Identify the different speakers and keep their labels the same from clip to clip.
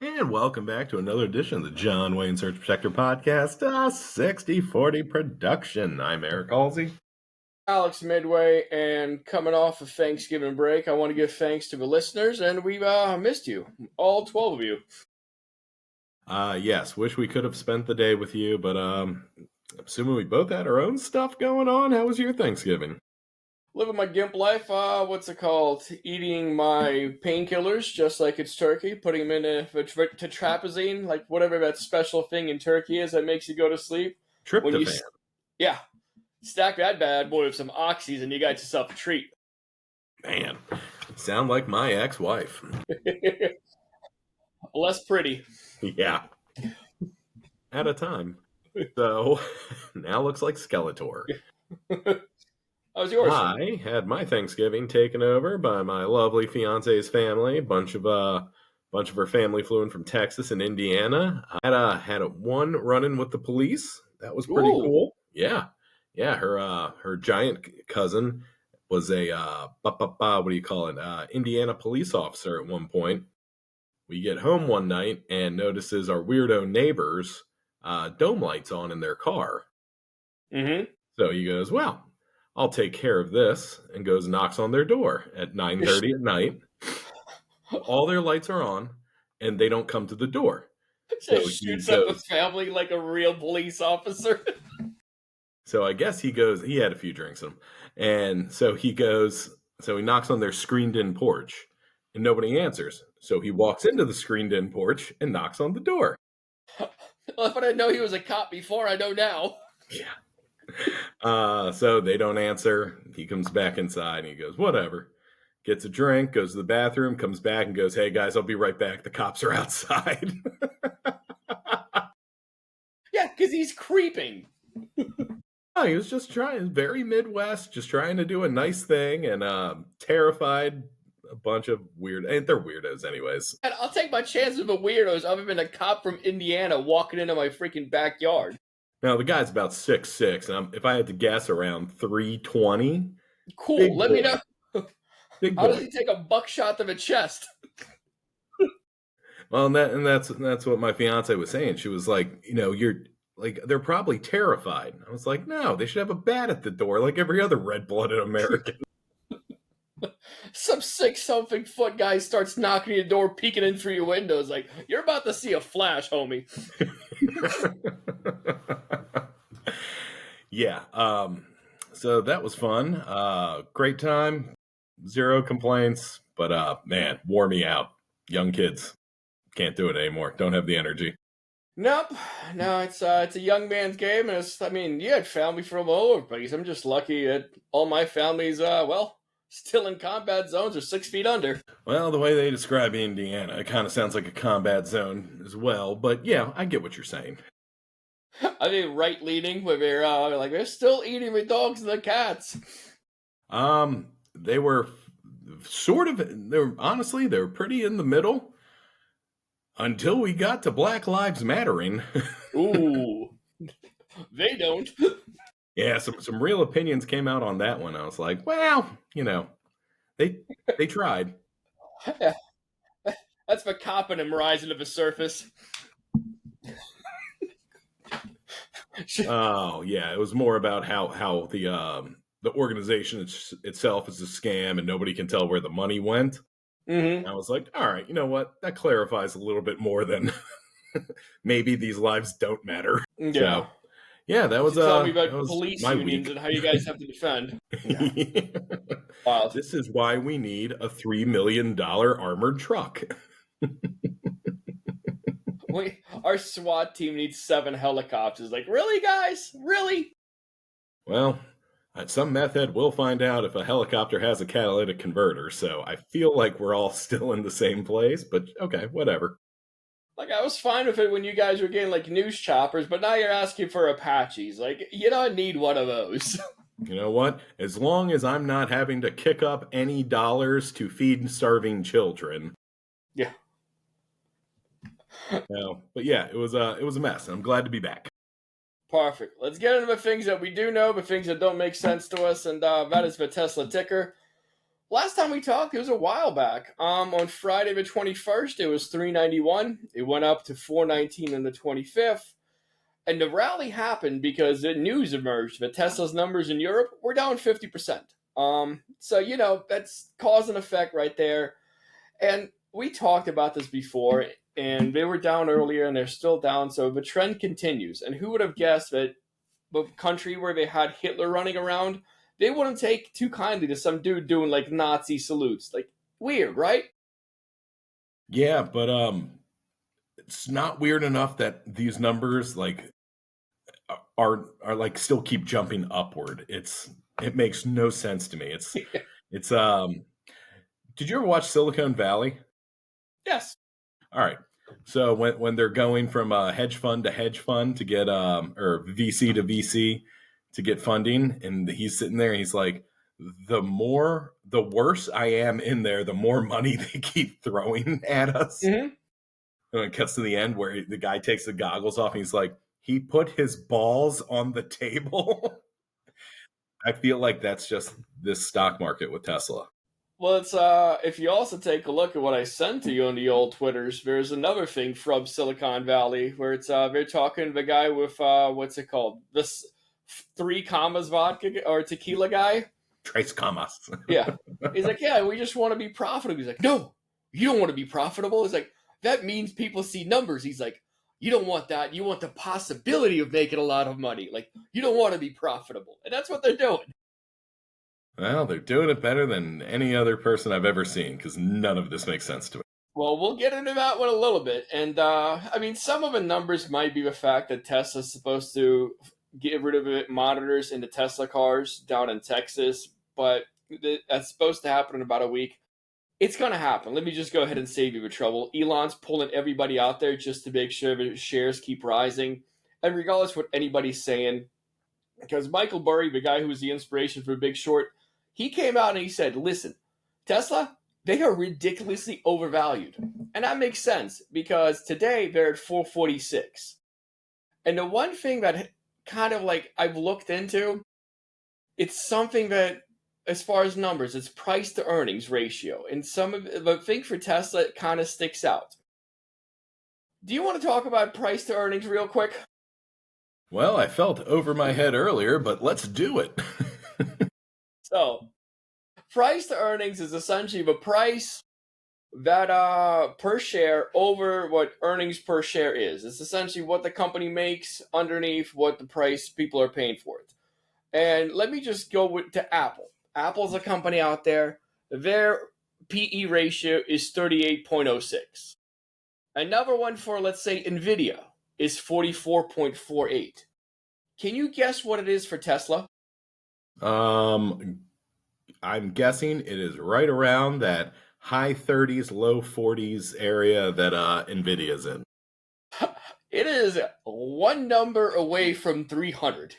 Speaker 1: And welcome back to another edition of the John Wayne Search Protector Podcast, a 60/40 production. I'm Eric Halsey.
Speaker 2: Alex Midway, and coming off of Thanksgiving break, I want to give thanks to the listeners, and we've missed you, all 12 of you.
Speaker 1: Yes, wish we could have spent the day with you, but assuming we both had our own stuff going on, how was your Thanksgiving?
Speaker 2: Living my gimp life, eating my painkillers just like it's turkey, putting them in to trapezine, like whatever that special thing in turkey is that makes you go to sleep.
Speaker 1: Tryptophan.
Speaker 2: Yeah. Stack that bad boy with some oxys and you got yourself a treat.
Speaker 1: Man, sound like my ex-wife.
Speaker 2: Less pretty.
Speaker 1: Yeah. At a time. So, now looks like Skeletor.
Speaker 2: How was yours?
Speaker 1: I had my Thanksgiving taken over by my lovely fiance's family. A bunch of her family flew in from Texas and Indiana. I had a one run-in with the police. That was pretty cool. Yeah. Her giant cousin was a Indiana police officer at one point. We get home one night and notices our weirdo neighbors dome lights on in their car.
Speaker 2: Mm-hmm.
Speaker 1: So he goes, well, I'll take care of this, and goes and knocks on their door at 9:30 at night. All their lights are on, and they don't come to the door.
Speaker 2: So he shoots up the family like a real police officer.
Speaker 1: So I guess he had a few drinks in him. And so he knocks on their screened-in porch, and nobody answers. So he walks into the screened-in porch and knocks on the door.
Speaker 2: Well, if I didn't know he was a cop before, I know now.
Speaker 1: Yeah. So they don't answer. He comes back inside and he goes, whatever. Gets a drink, goes to the bathroom, comes back and goes, hey guys, I'll be right back. The cops are outside.
Speaker 2: Yeah, because he's creeping.
Speaker 1: Oh, he was just very Midwest, just trying to do a nice thing, and terrified a bunch of they're weirdos anyways.
Speaker 2: And I'll take my chances with weirdos other than a cop from Indiana walking into my freaking backyard.
Speaker 1: Now, the guy's about 6'6", and if I had to guess, around 320.
Speaker 2: Cool. Let me know.
Speaker 1: Big
Speaker 2: How
Speaker 1: boy.
Speaker 2: does he take a buckshot to the chest?
Speaker 1: Well, and that's what my fiance was saying. She was like, you're like, they're probably terrified. I was like, no, they should have a bat at the door like every other red-blooded American.
Speaker 2: Some 6-something foot guy starts knocking your door, peeking in through your windows like, you're about to see a flash, homie.
Speaker 1: Yeah. So that was fun. Great time. Zero complaints. But man, wore me out. Young kids can't do it anymore. Don't have the energy.
Speaker 2: Nope. No, it's a young man's game, and you had family from all over the place. I'm just lucky that all my family's still in combat zones or 6 feet under.
Speaker 1: Well, the way they describe Indiana, it kind of sounds like a combat zone as well. But yeah, I get what you're saying.
Speaker 2: I mean, right-leaning, where they're still eating the dogs and the cats.
Speaker 1: They were they were pretty in the middle until we got to Black Lives Mattering.
Speaker 2: Ooh, they don't.
Speaker 1: Yeah, some real opinions came out on that one. I was like, well, they tried.
Speaker 2: Yeah. That's the cop in him rising to the surface.
Speaker 1: Oh yeah, it was more about how the organization itself is a scam and nobody can tell where the money went.
Speaker 2: Mm-hmm.
Speaker 1: I was like, all right, you know what? That clarifies a little bit more than maybe these lives don't matter.
Speaker 2: Yeah.
Speaker 1: So, yeah, that was
Speaker 2: tell me about police unions and how you guys have to defend.
Speaker 1: Yeah. Wow. This is why we need a $3 million armored truck.
Speaker 2: Our SWAT team needs 7 helicopters. Like, really, guys? Really?
Speaker 1: Well, some meth head will find out if a helicopter has a catalytic converter, so I feel like we're all still in the same place, but okay, whatever.
Speaker 2: Like, I was fine with it when you guys were getting, like, news choppers, but now you're asking for Apaches. Like, you don't need one of those.
Speaker 1: You know what? As long as I'm not having to kick up any dollars to feed starving children.
Speaker 2: Yeah.
Speaker 1: No, but yeah, it was a mess. I'm glad to be back.
Speaker 2: Perfect. Let's get into the things that we do know, the things that don't make sense to us, and that is the Tesla ticker. Last time we talked, it was a while back. On Friday the 21st, it was 391. It went up to 419 on the 25th. And the rally happened because the news emerged that Tesla's numbers in Europe were down 50%. So, that's cause and effect right there. And we talked about this before, and they were down earlier, and they're still down. So the trend continues. And who would have guessed that the country where they had Hitler running around, they wouldn't take too kindly to some dude doing like Nazi salutes? Like, weird, right?
Speaker 1: Yeah, but it's not weird enough that these numbers like are like still keep jumping upward. It makes no sense to me. It's did you ever watch Silicon Valley?
Speaker 2: Yes.
Speaker 1: All right. So when they're going from hedge fund to get or VC to VC to get funding, and he's sitting there and he's like, the worse I am in there, the more money they keep throwing at us.
Speaker 2: Mm-hmm.
Speaker 1: And it cuts to the end where the guy takes the goggles off and he's like, he put his balls on the table. I feel like that's just this stock market with Tesla.
Speaker 2: Well, it's if you also take a look at what I sent to you on the old Twitters, there's another thing from Silicon Valley where it's they're talking to the guy with what's it called? This 3 commas vodka or tequila guy.
Speaker 1: Trace commas.
Speaker 2: Yeah. He's like, yeah, we just want to be profitable. He's like, no, you don't want to be profitable. He's like, that means people see numbers. He's like, you don't want that. You want the possibility of making a lot of money. Like, you don't want to be profitable. And that's what they're doing.
Speaker 1: Well, they're doing it better than any other person I've ever seen because none of this makes sense to me.
Speaker 2: Well, we'll get into that one a little bit. And, some of the numbers might be the fact that Tesla's supposed to get rid of monitors into Tesla cars down in Texas, but that's supposed to happen in about a week. It's going to happen. Let me just go ahead and save you the trouble. Elon's pulling everybody out there just to make sure the shares keep rising. And regardless of what anybody's saying, because Michael Burry, the guy who was the inspiration for Big Short, he came out and he said, listen, Tesla, they are ridiculously overvalued. And that makes sense because today they're at 446. And the one thing that kind of like I've looked into, it's something that, as far as numbers, it's price to earnings ratio. And some of the thing for Tesla, it kind of sticks out. Do you want to talk about price to earnings real quick?
Speaker 1: Well, I felt over my head earlier, but let's do it.
Speaker 2: So, price to earnings is essentially the price that per share over what earnings per share is. It's essentially what the company makes underneath what the price people are paying for it. And let me just go to Apple. Apple's a company out there. Their PE ratio is 38.06. Another one for, let's say, NVIDIA is 44.48. Can you guess what it is for Tesla?
Speaker 1: I'm guessing it is right around that high 30s, low 40s area that NVIDIA's in.
Speaker 2: It is one number away from 300.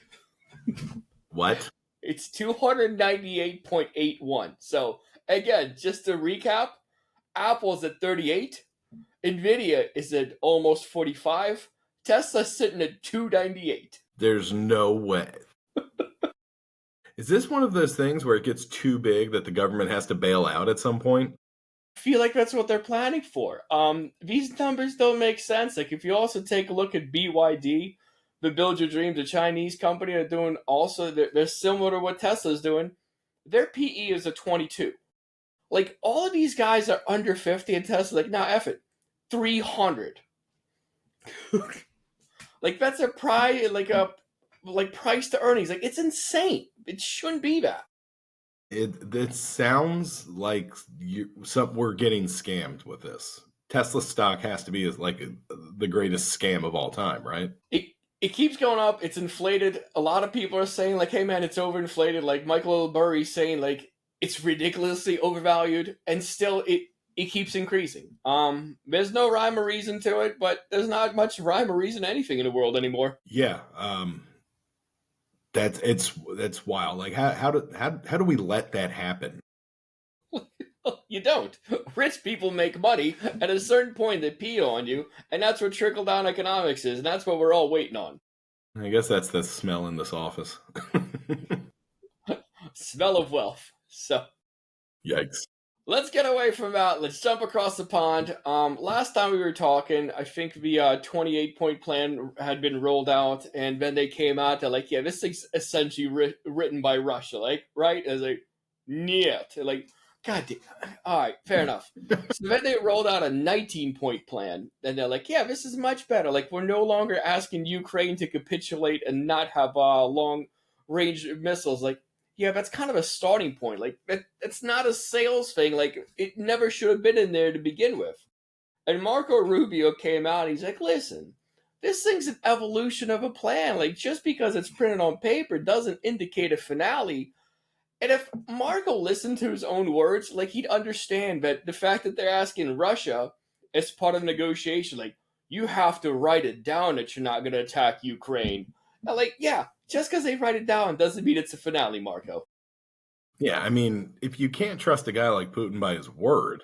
Speaker 1: What?
Speaker 2: It's 298.81. So, again, just to recap, Apple's at 38. NVIDIA is at almost 45. Tesla's sitting at 298.
Speaker 1: There's no way. Is this one of those things where it gets too big that the government has to bail out at some point?
Speaker 2: I feel like that's what they're planning for. These numbers don't make sense. Like, if you also take a look at BYD, the Build Your Dreams, a Chinese company, are doing also, they're similar to what Tesla's doing. Their PE is a 22. Like, all of these guys are under 50, and Tesla's like, nah, F it. 300. Like, that's a price, like price to earnings. Like, it's insane. It shouldn't be that.
Speaker 1: It sounds like we're getting scammed with this. Tesla stock has to be like the greatest scam of all time, right?
Speaker 2: It keeps going up. It's inflated. A lot of people are saying, like, hey, man, it's overinflated. Like, Michael Burry saying, like, it's ridiculously overvalued. And still, it keeps increasing. There's no rhyme or reason to it, but there's not much rhyme or reason to anything in the world anymore.
Speaker 1: Yeah. That's wild. Like, how do we let that happen?
Speaker 2: You don't. Rich people make money. At a certain point, they pee on you, and that's what trickle-down economics is, and that's what we're all waiting on.
Speaker 1: I guess that's the smell in this office.
Speaker 2: Smell of wealth. So,
Speaker 1: Yikes.
Speaker 2: Let's get away from that. Let's jump across the pond. Last time we were talking, I think the 28-point plan had been rolled out, and then they came out. They're like, "Yeah, this thing's essentially written by Russia." Like, right? As like, "Niet." Like, God damn. All right, fair enough. So then they rolled out a 19-point plan, and they're like, "Yeah, this is much better. Like, we're no longer asking Ukraine to capitulate and not have long-range missiles." Like, yeah, that's kind of a starting point. Like, it's not a sales thing. Like, it never should have been in there to begin with. And Marco Rubio came out and he's like, listen, this thing's an evolution of a plan. Like, just because it's printed on paper doesn't indicate a finale. And if Marco listened to his own words, like, he'd understand that the fact that they're asking Russia as part of the negotiation, like, you have to write it down that you're not going to attack Ukraine. And like, yeah, just because they write it down doesn't mean it's a finale, Marco.
Speaker 1: Yeah, I mean, if you can't trust a guy like Putin by his word,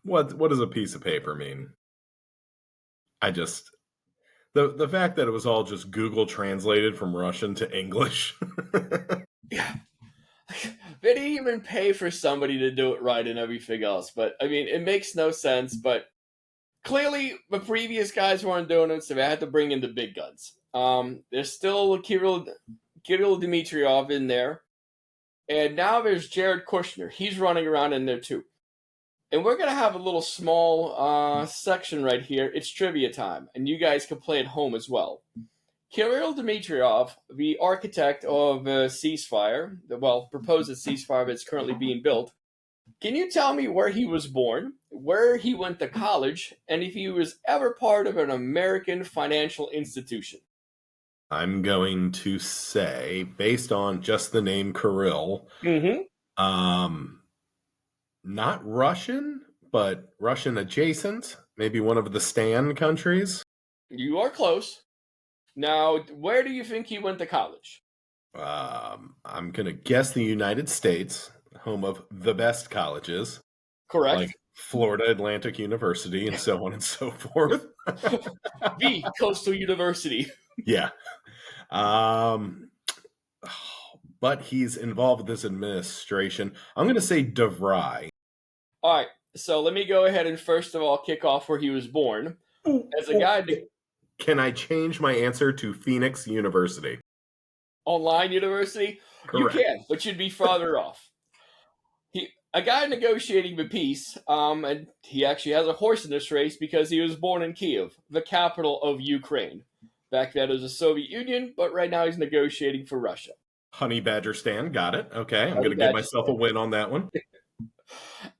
Speaker 1: what does a piece of paper mean? I just the fact that it was all just Google translated from Russian to English.
Speaker 2: Yeah. They didn't even pay for somebody to do it right and everything else. But, I mean, it makes no sense. But clearly, the previous guys weren't doing it, so they had to bring in the big guns. There's still Kirill Dmitriev in there. And now there's Jared Kushner. He's running around in there, too. And we're going to have a little small section right here. It's trivia time. And you guys can play at home as well. Kirill Dmitriev, the architect of a ceasefire, proposed ceasefire that's currently being built, can you tell me where he was born, where he went to college, and if he was ever part of an American financial institution?
Speaker 1: I'm going to say, based on just the name Kirill, not Russian, but Russian adjacent, maybe one of the Stan countries.
Speaker 2: You are close. Now, where do you think he went to college?
Speaker 1: I'm going to guess the United States, home of the best colleges.
Speaker 2: Correct.
Speaker 1: Like Florida Atlantic University and so on and so forth.
Speaker 2: The Coastal University.
Speaker 1: Yeah. But he's involved with this administration. I'm going to say DeVry.
Speaker 2: All right. So let me go ahead and first of all kick off where he was born. As a guy...
Speaker 1: Can I change my answer to Phoenix University?
Speaker 2: Online university?
Speaker 1: Correct.
Speaker 2: You can, but you'd be farther off. A guy negotiating the peace, and he actually has a horse in this race because he was born in Kiev, the capital of Ukraine. Back then it was the Soviet Union, but right now he's negotiating for Russia.
Speaker 1: Honey Badger Stan, got it. Okay, I'm going to give myself a win on that one.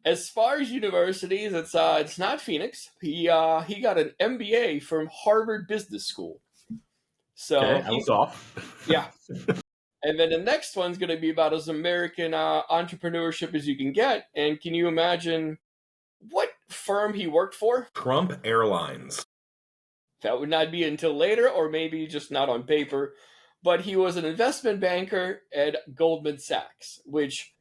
Speaker 2: As far as universities, it's not Phoenix. He got an MBA from Harvard Business School. So
Speaker 1: okay, I was off.
Speaker 2: Yeah. And then the next one's going to be about as American entrepreneurship as you can get. And can you imagine what firm he worked for?
Speaker 1: Trump Airlines.
Speaker 2: That would not be until later, or maybe just not on paper. But he was an investment banker at Goldman Sachs, which,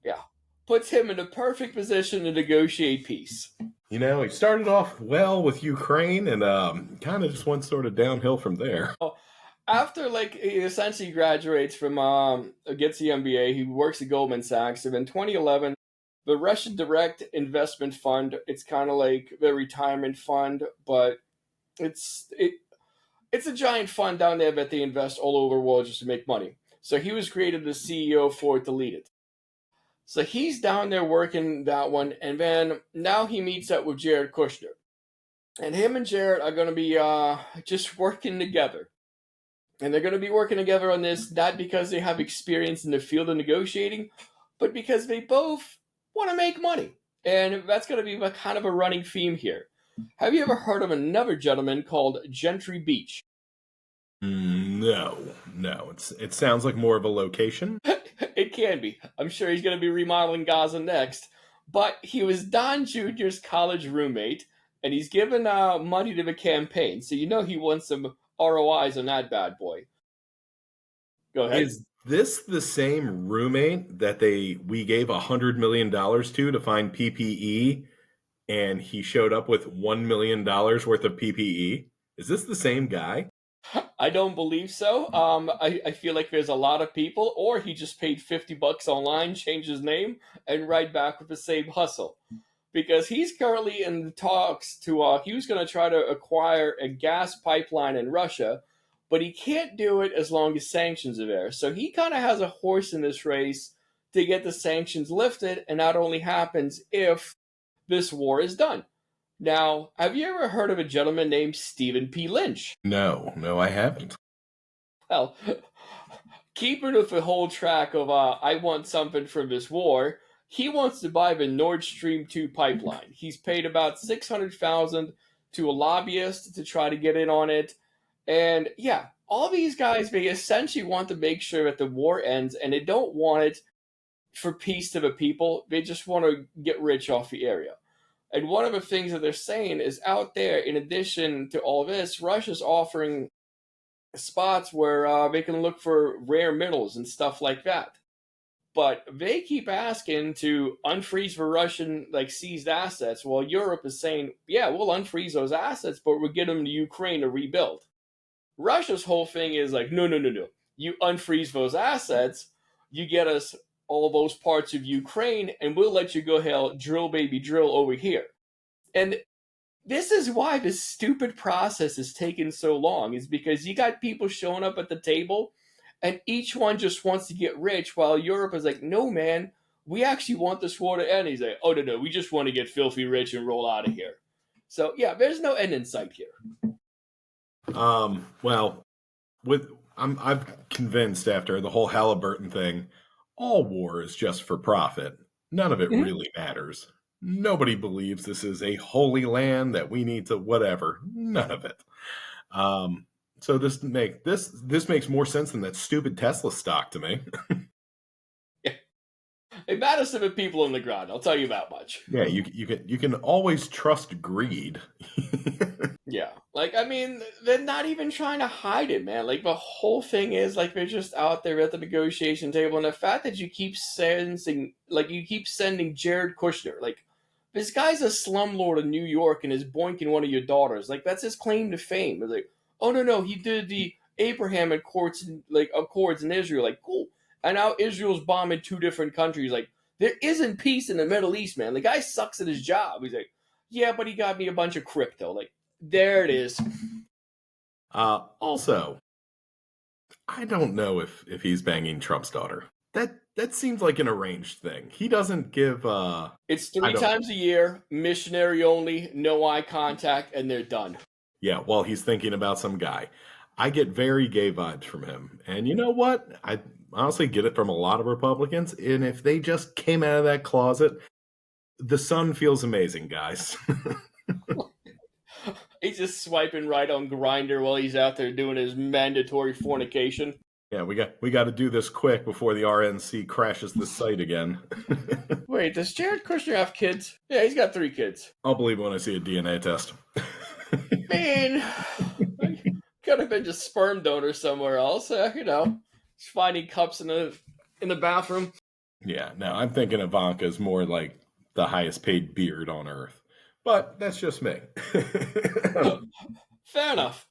Speaker 2: yeah, puts him in a perfect position to negotiate peace.
Speaker 1: You know, he started off well with Ukraine and kind of just went sort of downhill from there.
Speaker 2: After, he essentially graduates from, gets the MBA, he works at Goldman Sachs, and in 2011, the Russian Direct Investment Fund, it's kind of like the retirement fund, but it's a giant fund down there that they invest all over the world just to make money. So he was created the CEO for it to lead it. So he's down there working that one, and then now he meets up with Jared Kushner. And him and Jared are going to be just working together. And they're going to be working together on this not because they have experience in the field of negotiating, but because they both want to make money. And that's going to be kind of a running theme here. Have you ever heard of another gentleman called Gentry Beach?
Speaker 1: No. It sounds like more of a location.
Speaker 2: It can be. I'm sure he's going to be remodeling Gaza next. But he was Don Jr.'s college roommate, and he's given money to the campaign. So you know he wants some ROIs on that bad boy. Go ahead.
Speaker 1: Is this the same roommate that we gave $100 million to find PPE, and he showed up with $1 million worth of PPE? Is this the same guy?
Speaker 2: I don't believe so. I feel like there's a lot of people, or he just paid $50 online, changed his name, and right back with the same hustle. Because he's currently in the talks to, he was going to try to acquire a gas pipeline in Russia, but he can't do it as long as sanctions are there. So he kind of has a horse in this race to get the sanctions lifted, and that only happens if this war is done. Now, have you ever heard of a gentleman named Stephen P. Lynch?
Speaker 1: No, I haven't.
Speaker 2: Well, keeping with the whole track of I want something from this war, he wants to buy the Nord Stream 2 pipeline. He's paid about $600,000 to a lobbyist to try to get in on it. And yeah, all these guys, they essentially want to make sure that the war ends, and they don't want it for peace to the people. They just want to get rich off the area. And one of the things that they're saying is out there, in addition to all this, Russia's offering spots where they can look for rare minerals and stuff like that. But they keep asking to unfreeze the Russian seized assets, while Europe is saying, yeah, we'll unfreeze those assets, but we'll get them to Ukraine to rebuild. Russia's whole thing is no. You unfreeze those assets, you get us all those parts of Ukraine, and we'll let you go ahead, drill baby drill over here. And this is why this stupid process is taking so long, is because you got people showing up at the table, and each one just wants to get rich, while Europe is like, no, man, we actually want this war to end. He's like, oh, no, we just want to get filthy rich and roll out of here. So, yeah, there's no end in sight here.
Speaker 1: Well, I'm convinced after the whole Halliburton thing, all war is just for profit. None of it really matters. Nobody believes this is a holy land that we need to whatever. None of it. So this makes more sense than that stupid Tesla stock to me.
Speaker 2: Yeah. It matters to the people on the ground. I'll tell you that much.
Speaker 1: Yeah, you can always trust greed.
Speaker 2: Yeah, they're not even trying to hide it, man. The whole thing is they're just out there at the negotiation table, and the fact that you keep sending Jared Kushner, this guy's a slumlord in New York and is boinking one of your daughters. That's his claim to fame. It's oh no, he did the Abraham Accords in Israel. Cool. And now Israel's bombing 2 different countries. There isn't peace in the Middle East, man. The guy sucks at his job. He's yeah, but he got me a bunch of crypto. There it is.
Speaker 1: Also, I don't know if he's banging Trump's daughter. That seems like an arranged thing. He doesn't give
Speaker 2: It's 3 times a year, missionary only, no eye contact, and they're done.
Speaker 1: Yeah, while he's thinking about some guy. I get very gay vibes from him. And you know what? I honestly get it from a lot of Republicans. And if they just came out of that closet, the sun feels amazing, guys.
Speaker 2: He's just swiping right on Grindr while he's out there doing his mandatory fornication.
Speaker 1: Yeah, we got to do this quick before the RNC crashes the site again.
Speaker 2: Wait, does Jared Kushner have kids? Yeah, he's got 3 kids.
Speaker 1: I'll believe it when I see a DNA test.
Speaker 2: Man, could have been just sperm donor somewhere else. Just finding cups in the bathroom.
Speaker 1: Yeah, no, I'm thinking Ivanka is more like the highest paid beard on earth. But that's just me.
Speaker 2: Fair enough.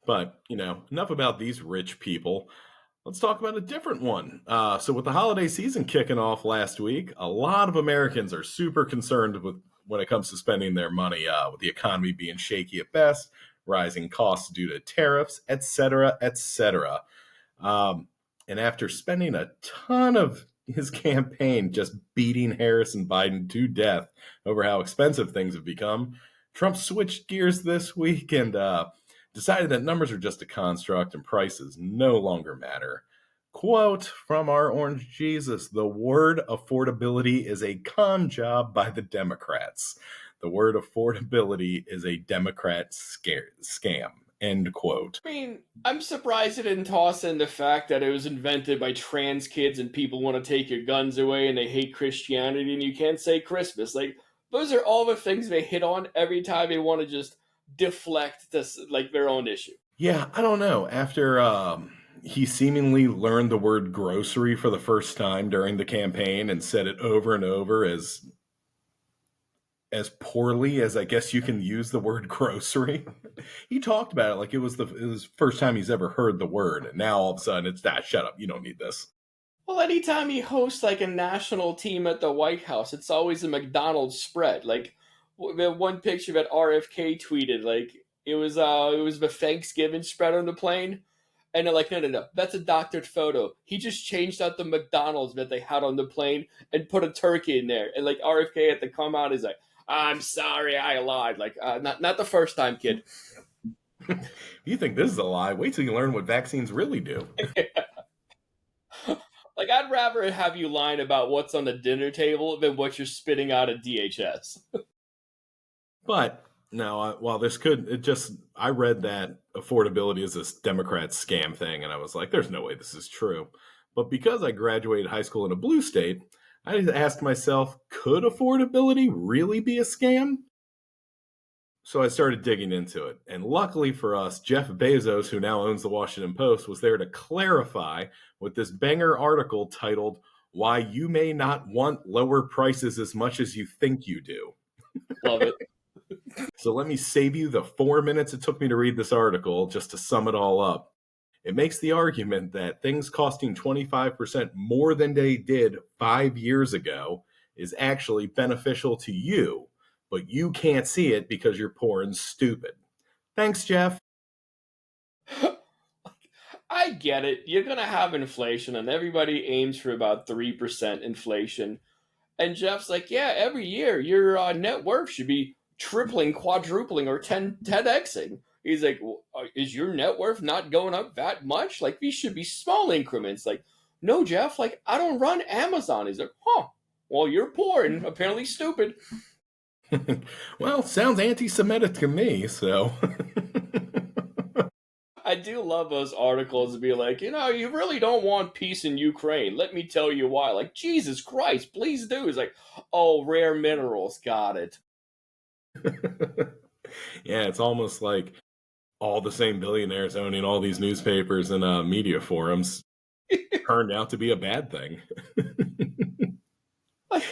Speaker 1: But, enough about these rich people. Let's talk about a different one. So with the holiday season kicking off last week, a lot of Americans are super concerned when it comes to spending their money, with the economy being shaky at best, rising costs due to tariffs, etc., etc. And after spending a ton of his campaign just beating Harris and Biden to death over how expensive things have become, Trump switched gears this week and decided that numbers are just a construct and prices no longer matter. Quote from our Orange Jesus, the word affordability is a con job by the Democrats. The word affordability is a Democrat scam. End quote.
Speaker 2: I'm surprised it didn't toss in the fact that it was invented by trans kids and people want to take your guns away and they hate Christianity and you can't say Christmas. Those are all the things they hit on every time they want to just deflect this their own issue.
Speaker 1: Yeah, I don't know. After he seemingly learned the word grocery for the first time during the campaign and said it over and over as poorly as I guess you can use the word grocery. He talked about it like it was the first time he's ever heard the word. And now all of a sudden it's that. Shut up. You don't need this.
Speaker 2: Well, anytime he hosts like a national team at the White House, it's always a McDonald's spread. Like the one picture that RFK tweeted, like it was the Thanksgiving spread on the plane, and they're like, no, that's a doctored photo. He just changed out the McDonald's that they had on the plane and put a turkey in there, and like RFK had to come out, is like, I'm sorry, I lied. Like, not the first time, kid.
Speaker 1: If you think this is a lie, wait till you learn what vaccines really do.
Speaker 2: Like, I'd rather have you lying about what's on the dinner table than what you're spitting out at DHS.
Speaker 1: But no, while this I read that affordability is this Democrat scam thing, and I was like, there's no way this is true. But because I graduated high school in a blue state, I asked myself, could affordability really be a scam? So I started digging into it. And luckily for us, Jeff Bezos, who now owns the Washington Post, was there to clarify with this banger article titled, Why You May Not Want Lower Prices as Much as You Think You Do.
Speaker 2: Love it.
Speaker 1: So let me save you the 4 minutes it took me to read this article just to sum it all up. It makes the argument that things costing 25% more than they did 5 years ago is actually beneficial to you, but you can't see it because you're poor and stupid. Thanks, Jeff.
Speaker 2: I get it. You're going to have inflation, and everybody aims for about 3% inflation. And Jeff's like, yeah, every year your net worth should be tripling, quadrupling, or 10xing. He's like, well, is your net worth not going up that much? Like, these should be small increments. Like, no, Jeff, like, I don't run Amazon. He's like, well, you're poor and apparently stupid.
Speaker 1: Well, sounds anti-Semitic to me, so.
Speaker 2: I do love those articles to be like, you really don't want peace in Ukraine. Let me tell you why. Like, Jesus Christ, please do. It's like, oh, rare minerals, got it.
Speaker 1: Yeah, it's almost like all the same billionaires owning all these newspapers and media forums turned out to be a bad thing.
Speaker 2: Like,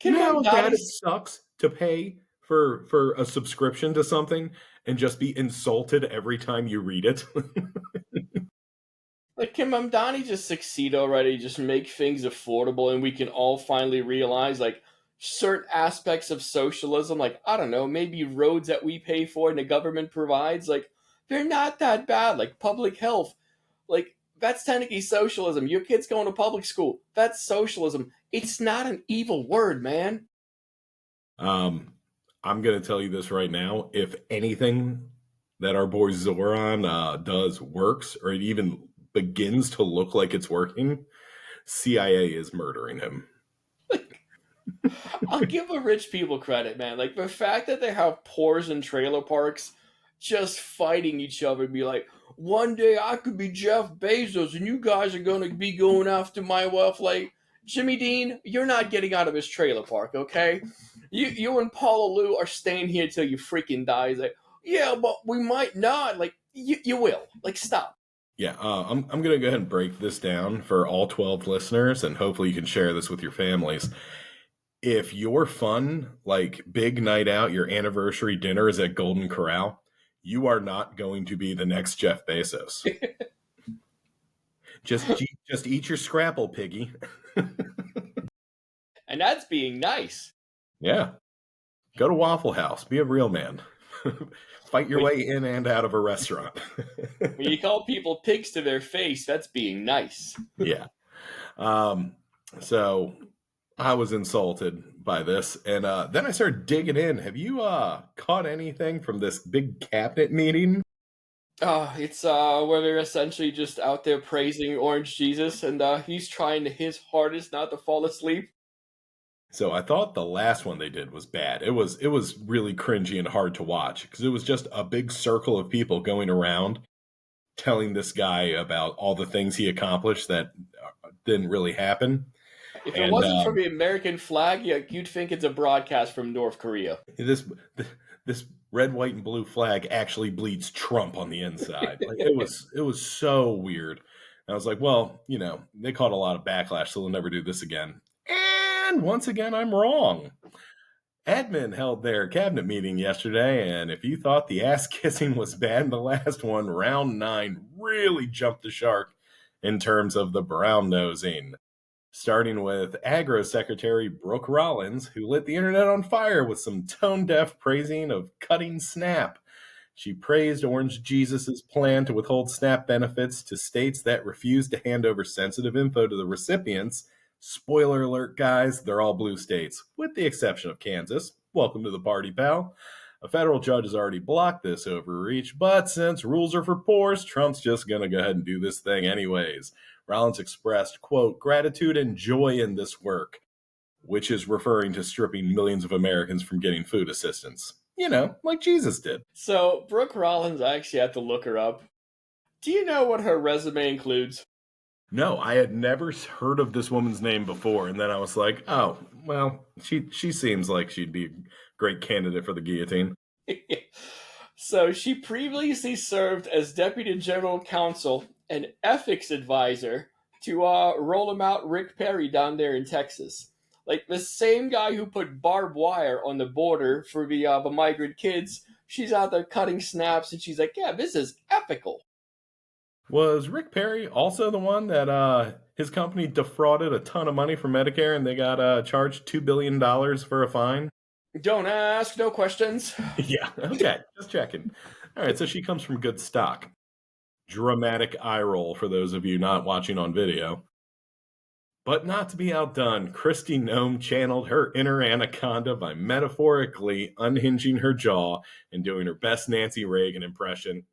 Speaker 1: you know how bad it sucks to pay for a subscription to something and just be insulted every time you read it?
Speaker 2: Like, can Mamdani just succeed already? Just make things affordable, and we can all finally realize, like, certain aspects of socialism, like, I don't know, maybe roads that we pay for and the government provides, like, they're not that bad. Like, public health, like, that's technically socialism. Your kid's going to public school. That's socialism. It's not an evil word, man.
Speaker 1: I'm going to tell you this right now. If anything that our boy Zoran does works, or it even begins to look like it's working, CIA is murdering him.
Speaker 2: I'll give the rich people credit, man. Like, the fact that they have poors in trailer parks just fighting each other and be like, one day I could be Jeff Bezos and you guys are going to be going after my wealth. Like, Jimmy Dean, you're not getting out of his trailer park, okay? You and Paula Lou are staying here till you freaking die. He's like, yeah, but we might not. Like, you will. Like, stop.
Speaker 1: Yeah, I'm going to go ahead and break this down for all 12 listeners, and hopefully you can share this with your families. If your fun, like big night out, your anniversary dinner is at Golden Corral, you are not going to be the next Jeff Bezos. Just eat your Scrapple, piggy.
Speaker 2: And that's being nice.
Speaker 1: Yeah. Go to Waffle House. Be a real man. Fight your way in and out of a restaurant.
Speaker 2: When you call people pigs to their face, that's being nice.
Speaker 1: Yeah. So I was insulted by this. And then I started digging in. Have you caught anything from this big cabinet meeting?
Speaker 2: It's where they're essentially just out there praising Orange Jesus, and he's trying his hardest not to fall asleep.
Speaker 1: So I thought the last one they did was bad. It was really cringy and hard to watch because it was just a big circle of people going around telling this guy about all the things he accomplished that didn't really happen.
Speaker 2: If it wasn't for the American flag, you'd think it's a broadcast from North Korea.
Speaker 1: This red, white, and blue flag actually bleeds Trump on the inside. Like, it was so weird. And I was like, well, they caught a lot of backlash, so they'll never do this again. And once again, I'm wrong. Admin held their cabinet meeting yesterday, and if you thought the ass kissing was bad in the last one, round 9 really jumped the shark in terms of the brown nosing. Starting with Agro Secretary Brooke Rollins, who lit the internet on fire with some tone-deaf praising of cutting SNAP. She praised Orange Jesus's plan to withhold SNAP benefits to states that refuse to hand over sensitive info to the recipients. Spoiler alert, guys, they're all blue states, with the exception of Kansas. Welcome to the party, pal. A federal judge has already blocked this overreach, but since rules are for poors, Trump's just going to go ahead and do this thing anyways. Rollins expressed, quote, gratitude and joy in this work, which is referring to stripping millions of Americans from getting food assistance. You know, like Jesus did.
Speaker 2: So, Brooke Rollins, I actually had to look her up. Do you know what her resume includes?
Speaker 1: No, I had never heard of this woman's name before, and then I was like, oh, well, she seems like she'd be a great candidate for the guillotine.
Speaker 2: So, she previously served as Deputy General Counsel and Ethics Advisor to roll him out Rick Perry down there in Texas. Like, the same guy who put barbed wire on the border for the migrant kids, she's out there cutting snaps, and she's like, yeah, this is ethical.
Speaker 1: Was Rick Perry also the one that his company defrauded a ton of money from Medicare and they got charged $2 billion for a fine?
Speaker 2: Don't ask, no questions.
Speaker 1: Yeah, okay, just checking. All right, so she comes from good stock. Dramatic eye roll for those of you not watching on video. But not to be outdone, Kristi Noem channeled her inner anaconda by metaphorically unhinging her jaw and doing her best Nancy Reagan impression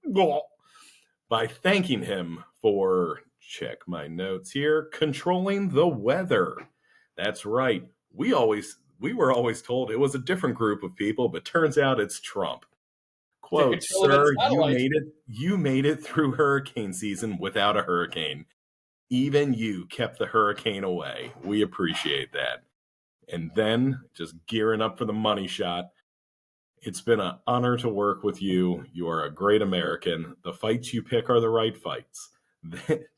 Speaker 1: by thanking him for, check my notes here, controlling the weather. That's right. We were always told it was a different group of people, but turns out it's Trump. Quote, sir, you made it through hurricane season without a hurricane. Even you kept the hurricane away. We appreciate that. And then, just gearing up for the money shot, it's been an honor to work with you. You are a great American. The fights you pick are the right fights.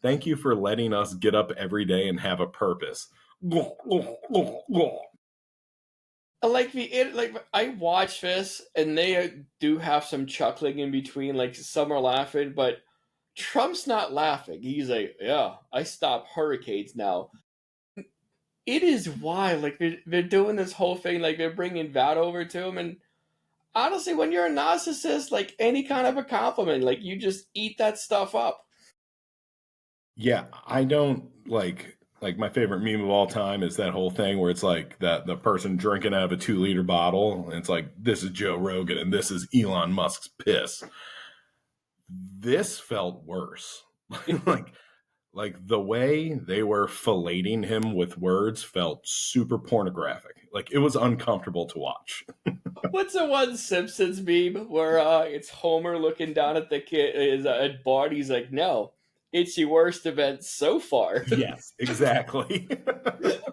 Speaker 1: Thank you for letting us get up every day and have a purpose.
Speaker 2: I watch this, and they do have some chuckling in between. Like, some are laughing, but Trump's not laughing. He's like, yeah, I stop hurricanes now. It is wild. Like, they're doing this whole thing, like, they're bringing that over to him. And honestly, when you're a narcissist, like, any kind of a compliment, like, you just eat that stuff up.
Speaker 1: Yeah, I don't, like my favorite meme of all time is that whole thing where it's like the person drinking out of a 2-liter bottle. And it's like, this is Joe Rogan and this is Elon Musk's piss. This felt worse. like the way they were filleting him with words felt super pornographic. Like, it was uncomfortable to watch.
Speaker 2: What's the one Simpsons meme where it's Homer looking down at the kid at Bart? He's like, no, it's your worst event so far.
Speaker 1: Yes, exactly.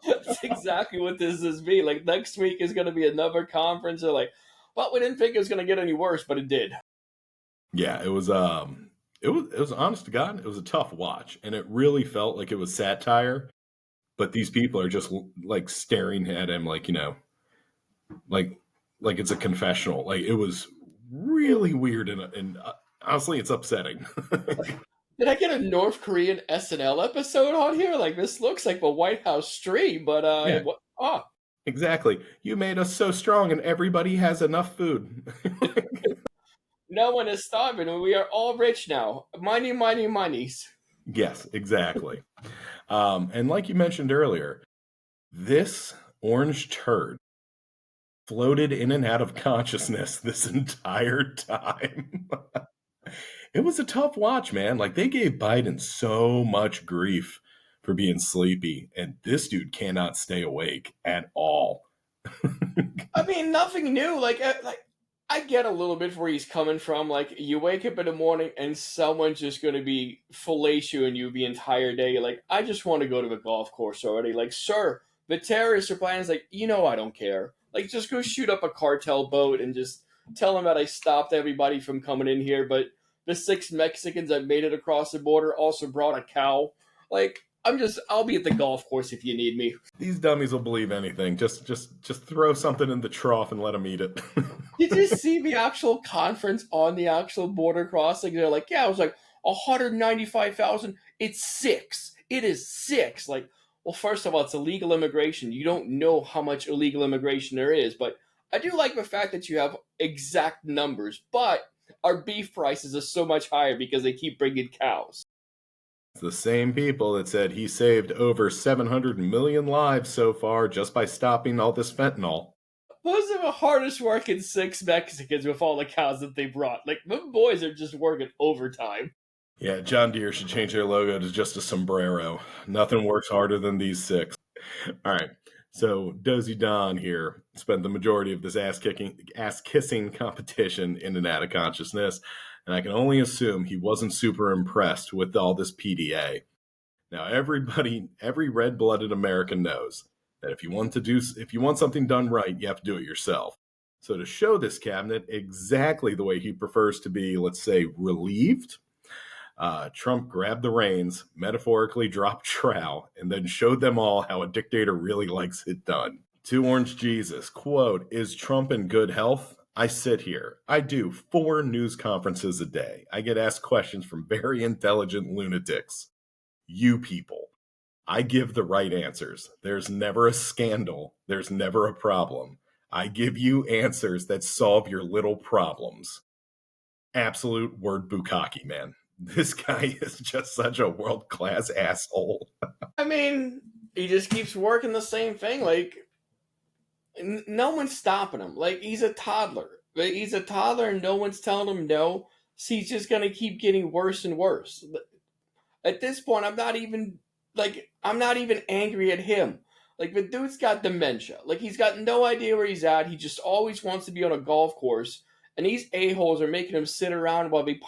Speaker 2: That's exactly what this is be. Like, next week is going to be another conference. They're like, well, we didn't think it was going to get any worse, but it did.
Speaker 1: Yeah, it was honest to God, it was a tough watch, and it really felt like it was satire, but these people are just like staring at him like, you know, like it's a confessional. Like, it was really weird and honestly, it's upsetting.
Speaker 2: Did I get a North Korean SNL episode on here? Like, this looks like the White House stream, but
Speaker 1: yeah. Exactly. You made us so strong and everybody has enough food.
Speaker 2: No one is starving, and we are all rich now. Money, money, monies.
Speaker 1: Yes, exactly. And like you mentioned earlier, this orange turd floated in and out of consciousness this entire time. It was a tough watch, man. Like, they gave Biden so much grief for being sleepy, and this dude cannot stay awake at all.
Speaker 2: I mean, nothing new. Like I get a little bit where he's coming from. Like, you wake up in the morning and someone's just going to be fellatiating you the entire day. Like, I just want to go to the golf course already. Like, sir, the terrorists are planning. Like, I don't care. Like, just go shoot up a cartel boat and just tell them that I stopped everybody from coming in here. But the 6 Mexicans that made it across the border also brought a cow. Like, I'll be at the golf course if you need me.
Speaker 1: These dummies will believe anything. Just throw something in the trough and let them eat it.
Speaker 2: Did you see the actual conference on the actual border crossing? They're like, yeah, it was like 195,000. It's 6. It is 6. Like, well, first of all, it's illegal immigration. You don't know how much illegal immigration there is, but I do like the fact that you have exact numbers. But our beef prices are so much higher because they keep bringing cows.
Speaker 1: It's the same people that said he saved over 700 million lives so far just by stopping all this fentanyl.
Speaker 2: Those are the hardest working 6 Mexicans with all the cows that they brought. Like, them boys are just working overtime.
Speaker 1: Yeah, John Deere should change their logo to just a sombrero. Nothing works harder than these 6. All right, so Dozy Don here spent the majority of this ass-kissing competition in and out of consciousness, and I can only assume he wasn't super impressed with all this PDA. Now, every red-blooded American knows that if you want something done right, you have to do it yourself. So to show this cabinet exactly the way he prefers to be, let's say, relieved, Trump grabbed the reins, metaphorically dropped trowel, and then showed them all how a dictator really likes it done. To Orange Jesus, quote, "Is Trump in good health? I sit here. I do 4 news conferences a day. I get asked questions from very intelligent lunatics. You people. I give the right answers. There's never a scandal. There's never a problem. I give you answers that solve your little problems." Absolute word bukkake, man. This guy is just such a world-class asshole.
Speaker 2: I mean, he just keeps working the same thing. Like, no one's stopping him. Like, he's a toddler. He's a toddler and no one's telling him no. So he's just going to keep getting worse and worse. At this point, I'm not even angry at him. Like, the dude's got dementia. Like, he's got no idea where he's at. He just always wants to be on a golf course. And these a-holes are making him sit around while they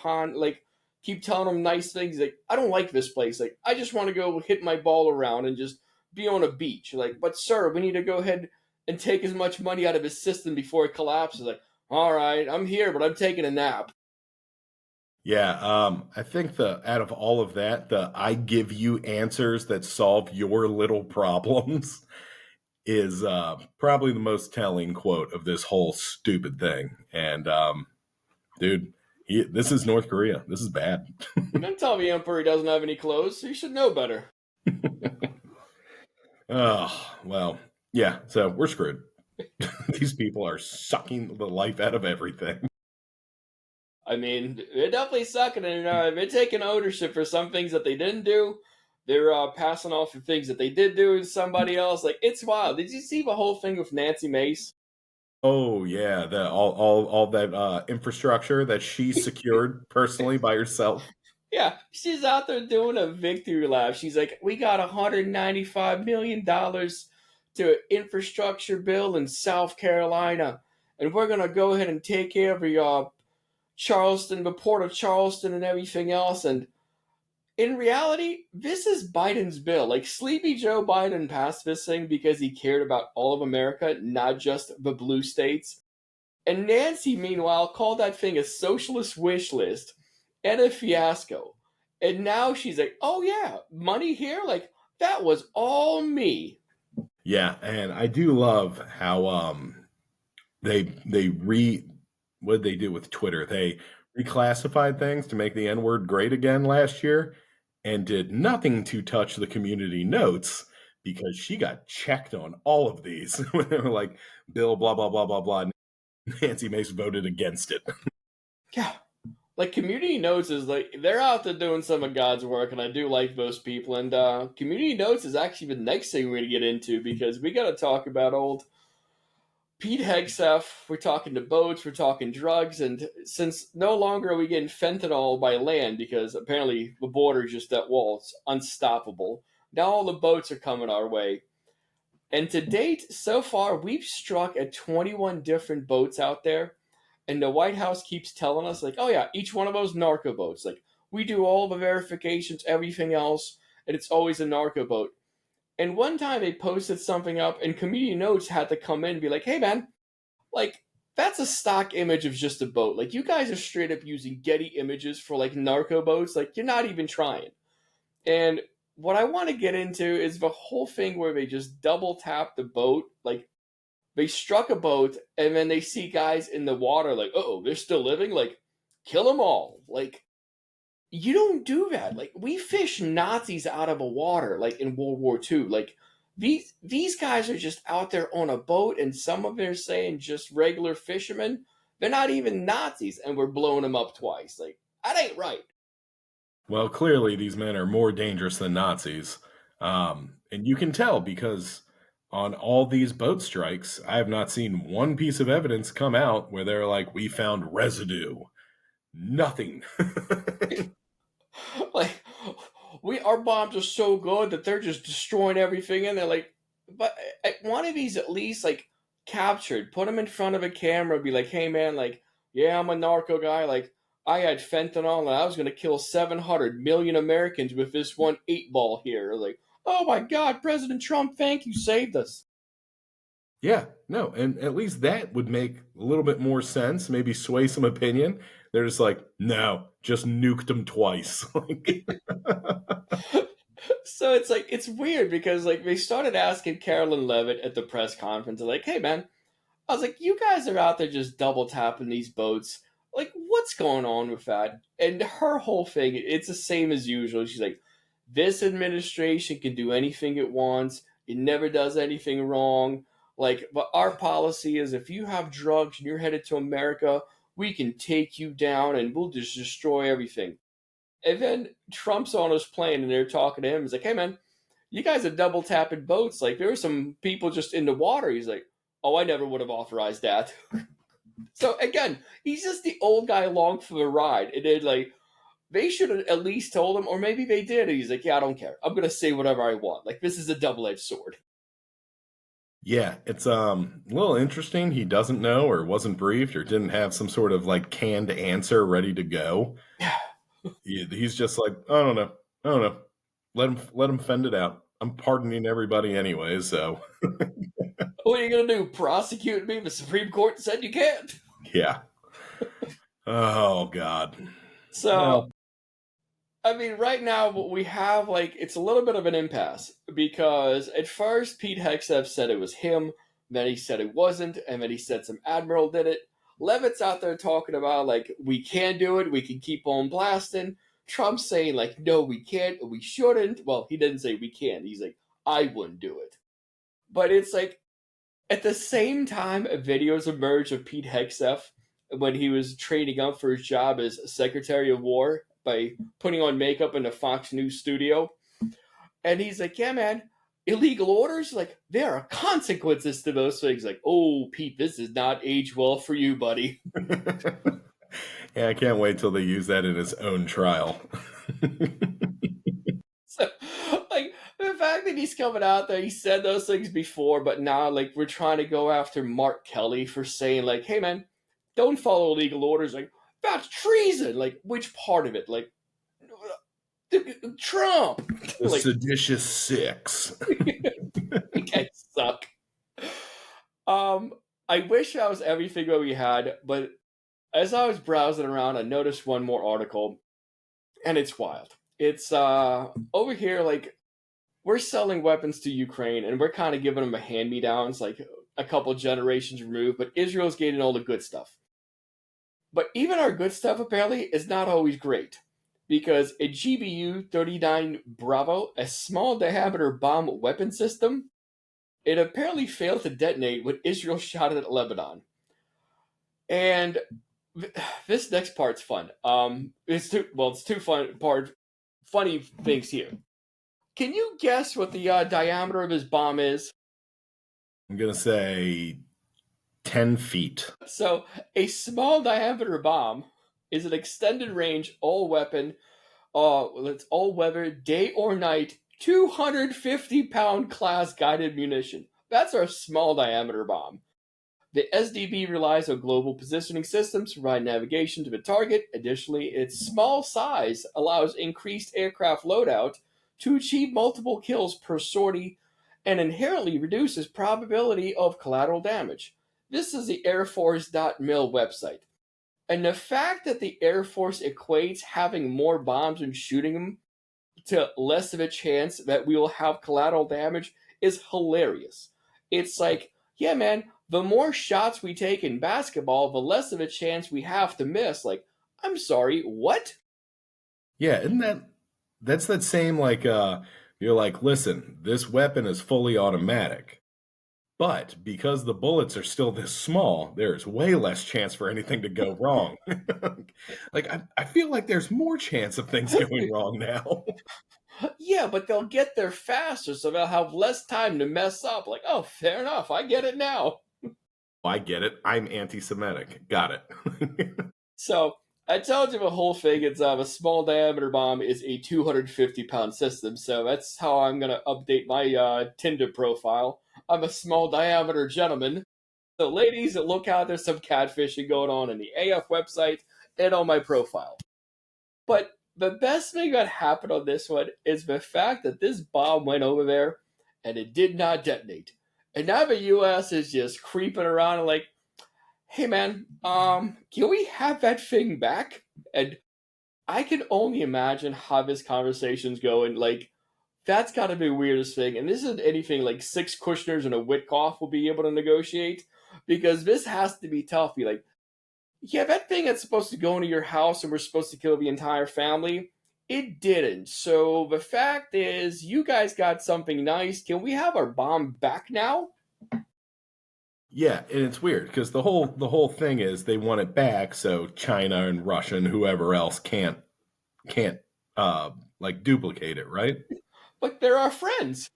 Speaker 2: keep telling him nice things. Like, I don't like this place. Like, I just want to go hit my ball around and just be on a beach. Like, but sir, we need to go ahead and take as much money out of his system before it collapses. Like, all right, I'm here, but I'm taking a nap.
Speaker 1: Yeah, I think out of all of that, I give you answers that solve your little problems is probably the most telling quote of this whole stupid thing. And, dude, this is North Korea. This is bad.
Speaker 2: Don't tell the emperor he doesn't have any clothes. He should know better.
Speaker 1: Oh, well, yeah, so we're screwed. These people are sucking the life out of everything.
Speaker 2: I mean, they're definitely sucking, and they're taking ownership for some things that they didn't do. They're passing off the things that they did do to somebody else. Like, it's wild. Did you see the whole thing with Nancy Mace?
Speaker 1: Oh yeah, all that infrastructure that she secured personally by herself.
Speaker 2: Yeah, she's out there doing a victory lap. She's like, we got $195 million to infrastructure bill in South Carolina, and we're going to go ahead and take care of your Charleston, the port of Charleston and everything else. And in reality, this is Biden's bill. Like, Sleepy Joe Biden passed this thing because he cared about all of America, not just the blue states. And Nancy, meanwhile, called that thing a socialist wish list and a fiasco. And now she's like, oh yeah, money here? Like, that was all me.
Speaker 1: Yeah, and I do love how what did they do with Twitter? They reclassified things to make the N-word great again last year and did nothing to touch the community notes because she got checked on all of these. When they were like, Bill, blah, blah, blah, blah, blah. Nancy Mace voted against it.
Speaker 2: Yeah. Like, community notes is like, they're out there doing some of God's work, and I do like those people. And community notes is actually the next thing we're going to get into, because we got to talk about old Pete Hegseth. We're talking to boats, we're talking drugs, and since no longer are we getting fentanyl by land, because apparently the border is just that wall, it's unstoppable. Now all the boats are coming our way. And to date, so far, we've struck at 21 different boats out there. And the White House keeps telling us, like, oh yeah, each one of those narco boats. Like, we do all the verifications, everything else, and it's always a narco boat. And one time they posted something up, and Community Notes had to come in and be like, hey man, like, that's a stock image of just a boat. Like, you guys are straight up using Getty images for, like, narco boats. Like, you're not even trying. And what I want to get into is the whole thing where they just double tap the boat. Like, they struck a boat and then they see guys in the water, like, oh, they're still living? Like, kill them all. Like, you don't do that. Like, we fish Nazis out of the water, like in World War II. Like, these guys are just out there on a boat, and some of them are saying just regular fishermen. They're not even Nazis, and we're blowing them up twice. Like, that ain't right.
Speaker 1: Well, clearly these men are more dangerous than Nazis. And you can tell because on all these boat strikes, I have not seen one piece of evidence come out where they're like, we found residue. Nothing.
Speaker 2: Like, our bombs are so good that they're just destroying everything, and they're like, but one of these at least, like, captured, put them in front of a camera, be like, hey man, like, yeah, I'm a narco guy, like, I had fentanyl and I was gonna kill 700 million Americans with this one 8-ball here. Like, oh my god, President Trump, thank you, saved us.
Speaker 1: Yeah, no, and at least that would make a little bit more sense, maybe sway some opinion. They're just like, no, just nuked them twice.
Speaker 2: So it's like, it's weird because, like, they started asking Carolyn Levitt at the press conference, like, hey man, I was like, you guys are out there just double tapping these boats. Like, what's going on with that? And her whole thing, it's the same as usual. She's like, this administration can do anything it wants. It never does anything wrong. Like, but our policy is if you have drugs and you're headed to America, we can take you down and we'll just destroy everything. And then Trump's on his plane and they're talking to him. He's like, hey man, you guys are double tapping boats. Like, there were some people just in the water. He's like, oh, I never would have authorized that. So again, he's just the old guy along for the ride. And then, like, they should have at least told him, or maybe they did. And he's like, yeah, I don't care. I'm going to say whatever I want. Like, this is a double-edged sword.
Speaker 1: Yeah, it's a little interesting. He doesn't know or wasn't briefed or didn't have some sort of like canned answer ready to go.
Speaker 2: Yeah.
Speaker 1: He's just like, I don't know. Let him fend it out. I'm pardoning everybody anyway, so.
Speaker 2: What are you going to do? Prosecute me? The Supreme Court said you can't.
Speaker 1: Yeah. Oh, God.
Speaker 2: So,
Speaker 1: well,
Speaker 2: I mean, right now, what we have, like, it's a little bit of an impasse because at first Pete Hegseth said it was him, then he said it wasn't, and then he said some admiral did it. Levitt's out there talking about, like, we can do it, we can keep on blasting. Trump's saying, like, no, we can't, we shouldn't. Well, he didn't say we can't. He's like, I wouldn't do it. But it's like, at the same time, videos emerged of Pete Hegseth when he was training up for his job as Secretary of War by putting on makeup in the Fox News studio. And he's like, yeah, man, illegal orders, like, there are consequences to those things. Like, oh, Pete, this does not age well for you, buddy.
Speaker 1: Yeah, I can't wait till they use that in his own trial.
Speaker 2: So, like, the fact that he's coming out there, he said those things before, but now, like, we're trying to go after Mark Kelly for saying, like, hey, man, don't follow illegal orders. Like, that's treason. Like, which part of it? Like, Trump.
Speaker 1: The
Speaker 2: Like,
Speaker 1: seditious six.
Speaker 2: you guys suck. I wish that was everything that we had, but as I was browsing around, I noticed one more article, and it's wild. It's over here, like, we're selling weapons to Ukraine, and we're kind of giving them a hand-me-downs, like a couple generations removed, but Israel's getting all the good stuff. But even our good stuff, apparently, is not always great. Because a GBU-39 Bravo, a small diameter bomb weapon system, it apparently failed to detonate when Israel shot it at Lebanon. And this next part's fun. It's two funny things here. Can you guess what the diameter of his bomb is?
Speaker 1: I'm going to say 10 feet.
Speaker 2: So, a small diameter bomb is an extended range all-weapon, it's all-weather, day or night, 250-pound class guided munition. That's our small diameter bomb. The SDB relies on global positioning systems to provide navigation to the target. Additionally, its small size allows increased aircraft loadout to achieve multiple kills per sortie and inherently reduces probability of collateral damage. This is the airforce.mil website. And the fact that the Air Force equates having more bombs and shooting them to less of a chance that we will have collateral damage is hilarious. It's like, yeah, man, the more shots we take in basketball, the less of a chance we have to miss. Like, I'm sorry, what?
Speaker 1: Yeah, isn't that's that same like you're like, listen, this weapon is fully automatic. But because the bullets are still this small, there's way less chance for anything to go wrong. Like I feel like there's more chance of things going wrong now.
Speaker 2: Yeah, but they'll get there faster, so they'll have less time to mess up. Like, oh, fair enough, I get it now.
Speaker 1: I get it. I'm anti-Semitic. Got it.
Speaker 2: So I told you the whole thing. It's a small diameter bomb is a 250-pound system. So that's how I'm gonna update my Tinder profile. I'm a small diameter gentleman. So ladies, look out! There's some catfishing going on in the AF website and on my profile. But the best thing that happened on this one is the fact that this bomb went over there and it did not detonate. And now the US is just creeping around and like, hey man, can we have that thing back? And I can only imagine how this conversation's going. Like, that's got to be the weirdest thing. And this isn't anything like 6 Kushners and a Witkoff will be able to negotiate, because this has to be tough. Be like, yeah, that thing that's supposed to go into your house and we're supposed to kill the entire family, it didn't. So the fact is, you guys got something nice. Can we have our bomb back now?
Speaker 1: Yeah, and it's weird because the whole thing is they want it back so China and Russia and whoever else can't like duplicate it, right?
Speaker 2: But they're our friends.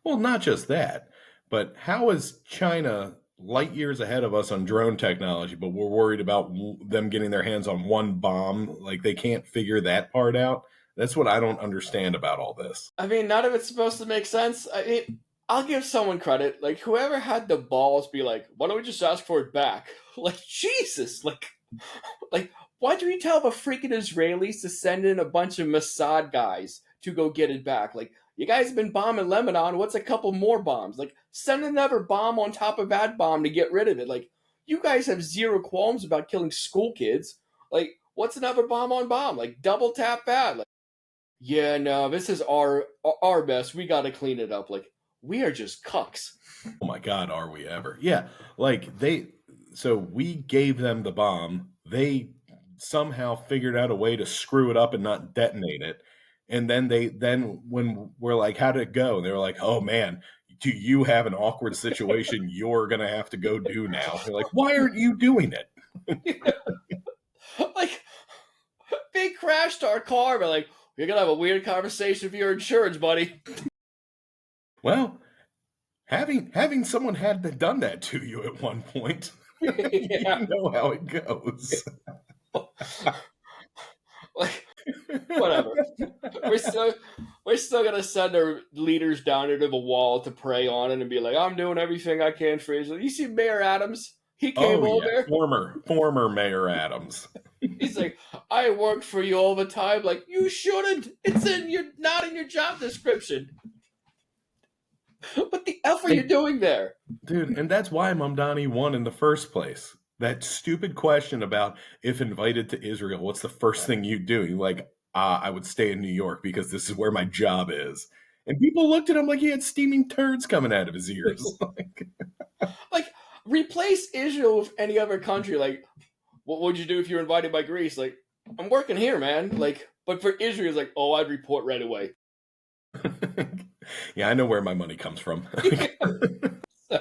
Speaker 1: Well, not just that, but how is China light years ahead of us on drone technology, but we're worried about them getting their hands on one bomb? Like they can't figure that part out. That's what I don't understand about all this.
Speaker 2: I mean, none of it's supposed to make sense. I mean, I'll give someone credit. Like, whoever had the balls be like, why don't we just ask for it back? Like, Jesus! Like, why do we tell the freaking Israelis to send in a bunch of Mossad guys to go get it back? Like, you guys have been bombing Lebanon. What's a couple more bombs? Like, send another bomb on top of that bomb to get rid of it. Like, you guys have zero qualms about killing school kids. Like, what's another bomb on bomb? Like, double tap that. Like, yeah, no, this is our mess. We got to clean it up. Like, we are just cucks.
Speaker 1: Oh my God, are we ever? Yeah, like so we gave them the bomb. They somehow figured out a way to screw it up and not detonate it. And then when we're like, how did it go? And they were like, oh man, do you have an awkward situation you're going to have to go do now? They're like, why aren't you doing it?
Speaker 2: Like, they crashed our car. But like, you're going to have a weird conversation with your insurance, buddy.
Speaker 1: Well, having someone had done that to you at one point,
Speaker 2: Yeah.
Speaker 1: you know how it goes.
Speaker 2: Like, whatever. We're still gonna send our leaders down into the wall to pray on it and be like, I'm doing everything I can for Israel. You see Mayor Adams? He came over.
Speaker 1: Former Mayor Adams.
Speaker 2: He's like, I work for you all the time. Like, you shouldn't. It's not in your job description. What the F are you doing there?
Speaker 1: Dude, and that's why Mamdani won in the first place. That stupid question about if invited to Israel, what's the first thing you do? You're like, I would stay in New York because this is where my job is. And people looked at him like he had steaming turds coming out of his ears.
Speaker 2: Like, replace Israel with any other country. Like, what would you do if you were invited by Greece? Like, I'm working here, man. Like, but for Israel, it's like, oh, I'd report right away.
Speaker 1: Yeah, I know where my money comes from.
Speaker 2: So,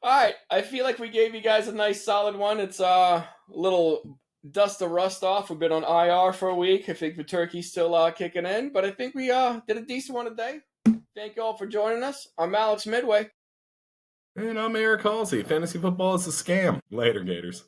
Speaker 2: all right, I feel like we gave you guys a nice solid one. It's a little dust the rust off. We've been on IR for a week. I think the turkey's still kicking in, but I think we did a decent one today. Thank you all for joining us. I'm Alex Midway.
Speaker 1: And I'm Eric Halsey. Fantasy football is a scam. Later, Gators.